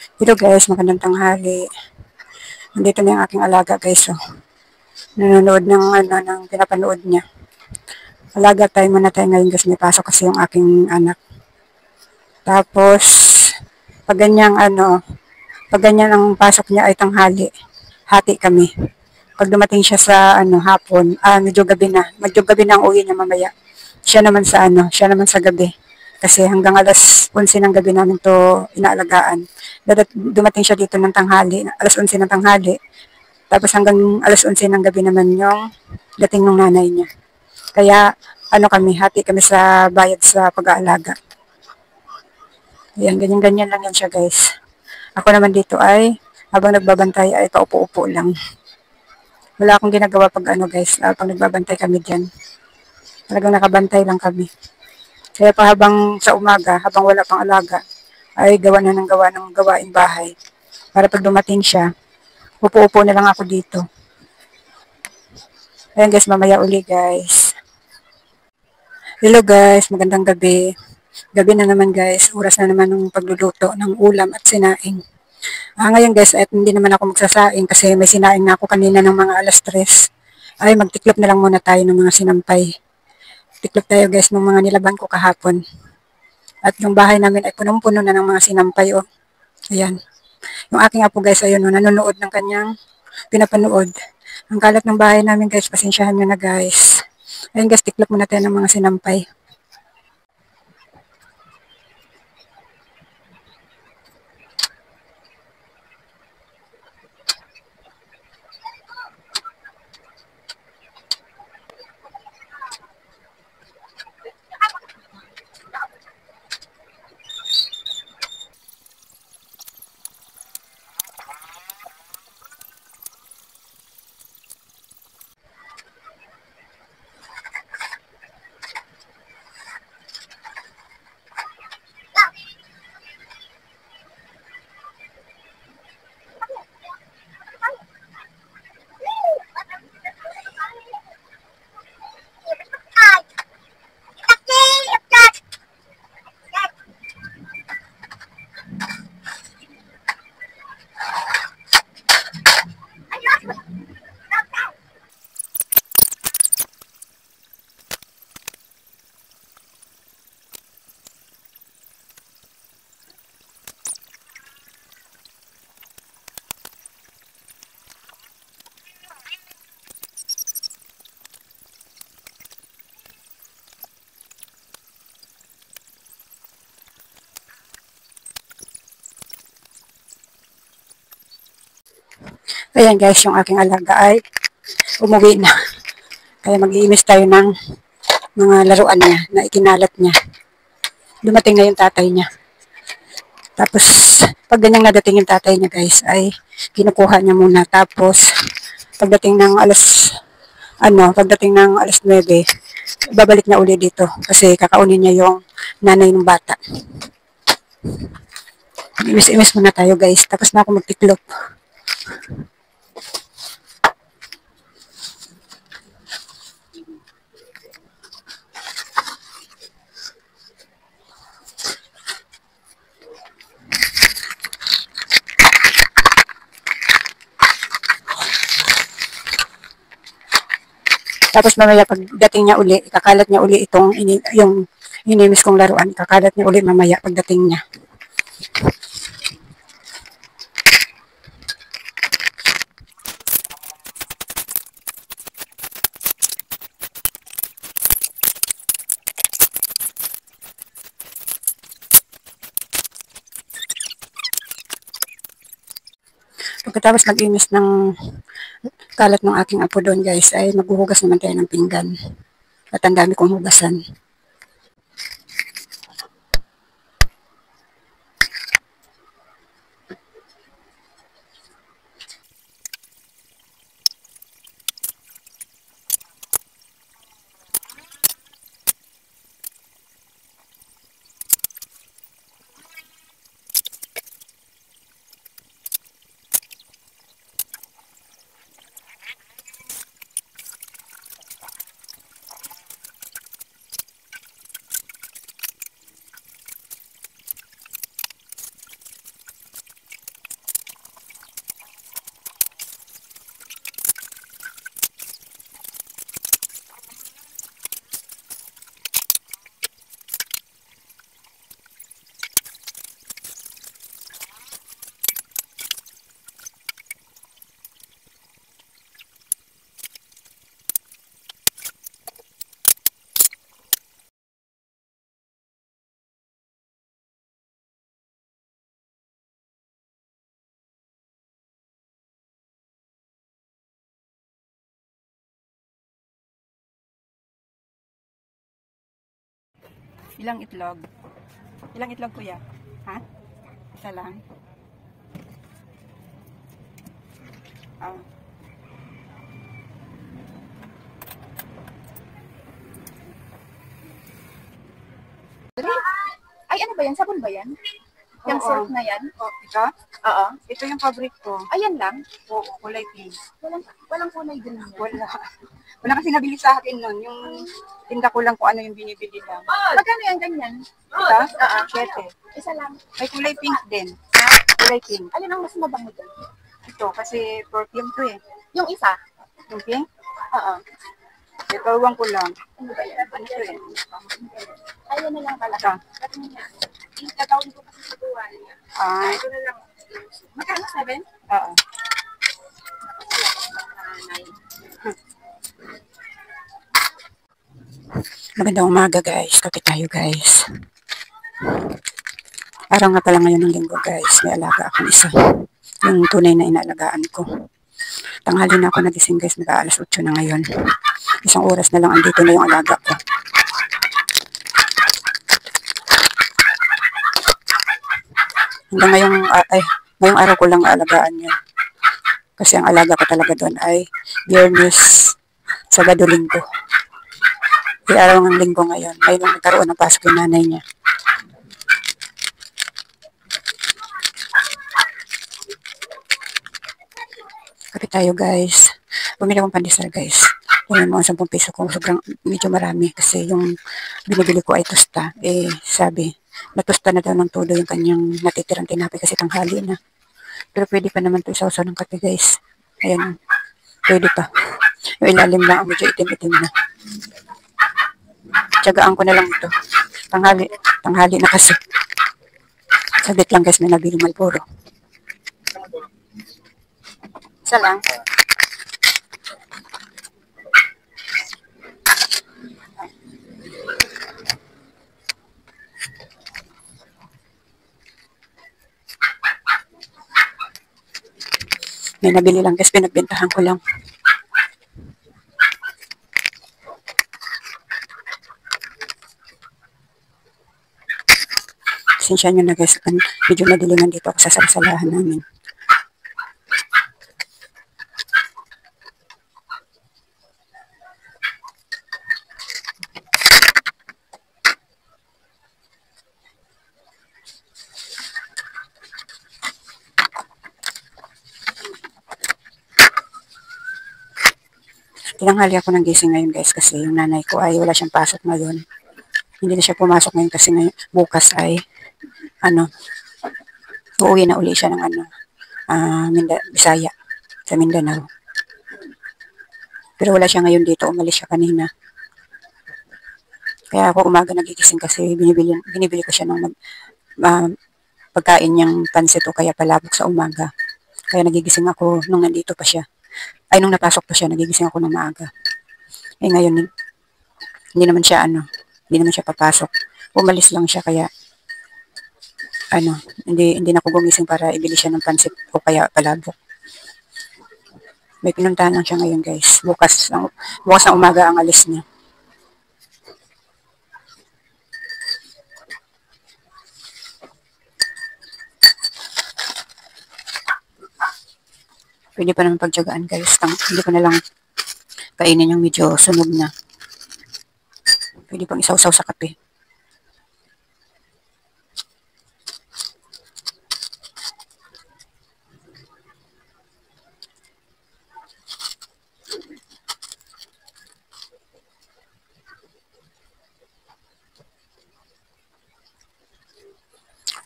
Hello guys, magandang tanghali. Nandito na yung aking alaga guys. Oh. Nanonood ng pinapanood niya. Alaga tayo muna tayo ngayon guys. May pasok kasi yung aking anak. Tapos, pag ganyan pag ganyan ang pasok niya ay tanghali, hati kami. Pag dumating siya sa hapon, medyo gabi na. Medyo gabi na ang uwi niya mamaya. Siya naman sa gabi. Kasi hanggang alas 11 ng gabi namin to inaalagaan. Dumating siya dito ng tanghali, alas 11 ng tanghali. Tapos hanggang alas 11 ng gabi naman yung dating ng nanay niya. Kaya hati kami sa bayad sa pag-aalaga. Ayan, ganyan-ganyan lang yan siya guys. Ako naman dito ay, habang nagbabantay ay paupo-upo lang. Wala akong ginagawa pag guys, pag nagbabantay kami dyan. Talagang nakabantay lang kami. Kaya pa habang sa umaga, habang wala pang alaga, ay gawa ng gawaing bahay. Para pag dumating siya, upo-upo na lang ako dito. Ayan guys, mamaya uli guys. Hello guys, magandang gabi. Gabi na naman guys, oras na naman ng pagluluto ng ulam at sinaing. Ngayon guys, at hindi naman ako magsasaing kasi may sinaing na ako kanina ng mga alas 3. Ay, magtiklop na lang muna tayo ng mga sinampay. Tiklop tayo guys ng mga nilaban ko kahapon. At yung bahay namin ay punong-puno na ng mga sinampay. Oh. Ayan. Yung aking apo guys, ayun, nanonood ng kanyang pinapanood. Ang kalat ng bahay namin guys, pasensyahan nyo na guys. Ayun guys, tiklop muna tayo ng mga sinampay. Ayan guys, yung aking alaga ay umuwi na. Kaya mag-iimis tayo ng mga laruan niya na ikinalat niya. Dumating na yung tatay niya. Tapos, pag ganyang nadating yung tatay niya guys, ay kinukuha niya muna. Tapos, pagdating ng pagdating ng alas 9, babalik na uli dito. Kasi kakaunin niya yung nanay ng bata. Imis-imis muna tayo guys. Tapos na ako magtiklop. Tapos mamaya pagdating niya uli, ikakalat niya uli yung inimis kong laruan. Kakalat niya uli mamaya pagdating niya. Pagkatapos mag-imis ng kalat ng aking apo doon guys, ay maghuhugas naman tayo ng pinggan. At ang dami kong hugasan. Ilang itlog? Ilang itlog, kuya? Ha? Isa lang? Ah. Ay, ano ba yan? Sabon ba yan? Yung Oo. syrup na yan? Oh, ito? Oo. Ito yung favorite ko. Ayan lang? Oo, kulay pink. Walang kulay din yan. Wala. Wala kasi nabili sa akin nun. Yung tinda ko lang kung ano yung binibili lang. Magkano yan ganyan? Ito? Oo. 7. Isa lang. May kulay pink din. Kulay pink. Alin ang mas mabango dyan? Ito, kasi perfume to eh. Yung isa? Yung pink? Oo. Ito, ewan ko lang. Ano ba yan? Ano to eh? Ayan na lang pala. Ito. Tatawin ko kasi sa buwan. Ah, Ito na lang. Magkano? 7? oo. Magandang umaga guys. Kape tayo guys. Araw nga pala ngayon ng linggo guys. May alaga akong isa. Yung tunay na inaalagaan ko. Tanghali na ako nagising guys. Mag-aalas 8 na ngayon. Isang oras na lang andito na yung alaga ko. Hanggang ngayong araw ko lang aalagaan niya. Kasi ang alaga ko talaga doon ay Biyernes, Sabado, Linggo. Di araw ng linggo ngayon. Ngayon lang nagkaroon ng pasok yung nanay niya. Kape tayo guys. Bumili akong pandesal guys. Yun mo, 10 piso ko. Sobrang medyo marami kasi yung binibili ko ay tosta. Eh, sabi, natusta na daw ng todo yung kanyang natitirang tinapay kasi tanghali na. Pero pwede pa naman ito isawsaw ng kape guys. Ayan, pwede pa. Yung ilalim lang, medyo itim-itim na. Tiyagaan ko na lang ito. Tanghali na kasi. Sabit lang guys, may nabili Malboro. Isa lang. May nabili lang guys, pinagbentahan ko lang. Pasensya nyo na guys, medyo madilingan dito ako sa sarsalahan namin. Tinanghali ako ng gising ngayon guys kasi yung nanay ko ay wala siyang pasok ngayon. Hindi na siya pumasok ngayon kasi ngayon, bukas ay uuwi na uli siya ng Bisaya sa Mindanao. Pero wala siya ngayon dito, umalis siya kanina. Kaya ako umaga nagigising kasi binibili ko siya ng pagkain niyang pansit o kaya palabok sa umaga. Kaya nagigising ako nung nandito pa siya. Ay, nung napasok pa siya, nagigising ako ng maaga. Eh ngayon, hindi naman siya papasok. Umalis lang siya kaya, hindi na ako gumising para ibili siya ng pansit o kaya palabok. May pinuntahan lang siya ngayon guys. Bukas na umaga ang alis niya. Pwede pa naman pagtyagaan guys. Hindi ko na lang kainin yung medyo sunog na. Pwede pang isawsaw sa kape.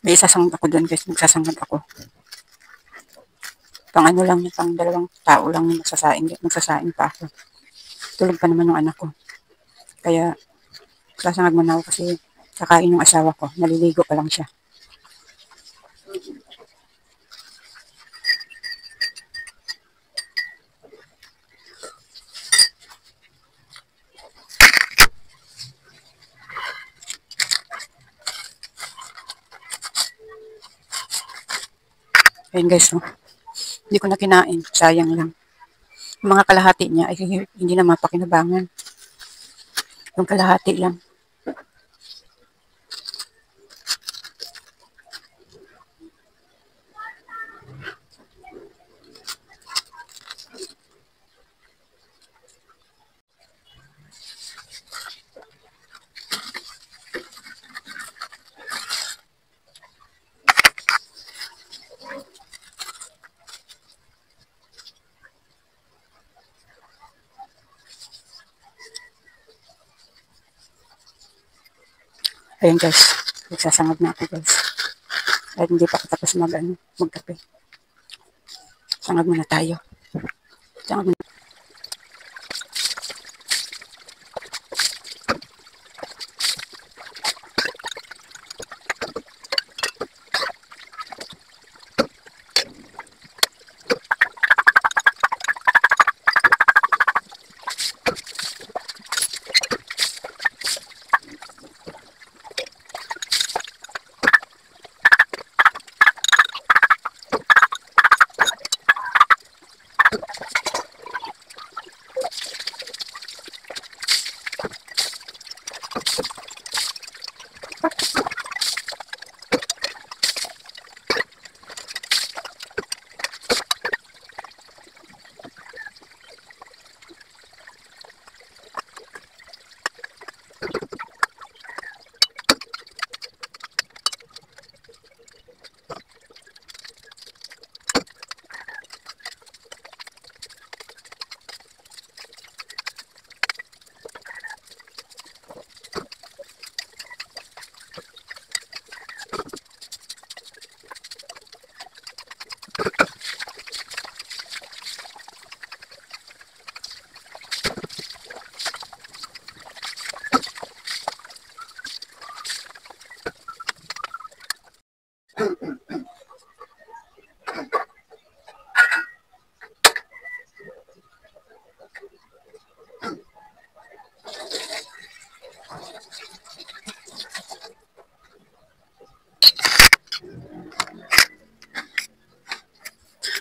May isasangag ako doon guys. Magsasangag ako. Pang lang yun, pang 2 tao lang yung magsasaing pa ako. Tulog pa naman yung anak ko. Kaya, sasangag muna ako kasi kakain yung asawa ko. Naliligo pa lang siya. Ayun guys, hindi ko na kinain. Sayang lang. Yung mga kalahati niya ay hindi na mapakinabangan. Yung kalahati lang. Ayan guys, nagsasangag na ako guys. At hindi pa ako tapos magkape. Sangag muna tayo. Sangag muna.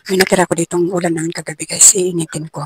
May natira ko ditong ulam namin kagabi guys. Iinitin ko.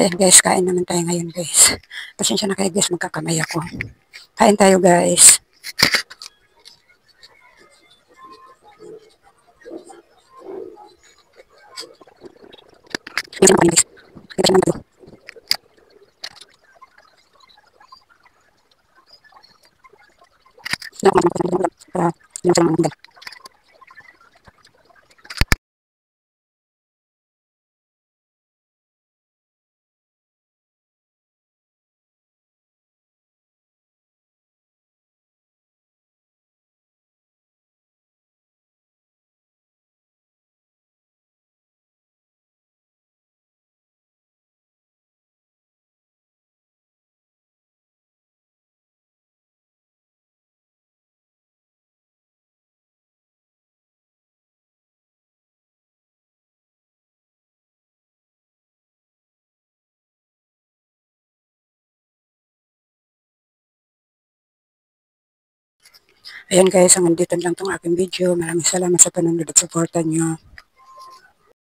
Ayan guys, kain naman tayo ngayon guys. Pasensya na kayo guys, magkakamay ako. Kain tayo guys. Yan ako guys. Kasi naman ito. Yan ako naman para yung sa mga Ayan guys, hanggang dito lang tong aking video. Maraming salamat sa panonood at suporta nyo.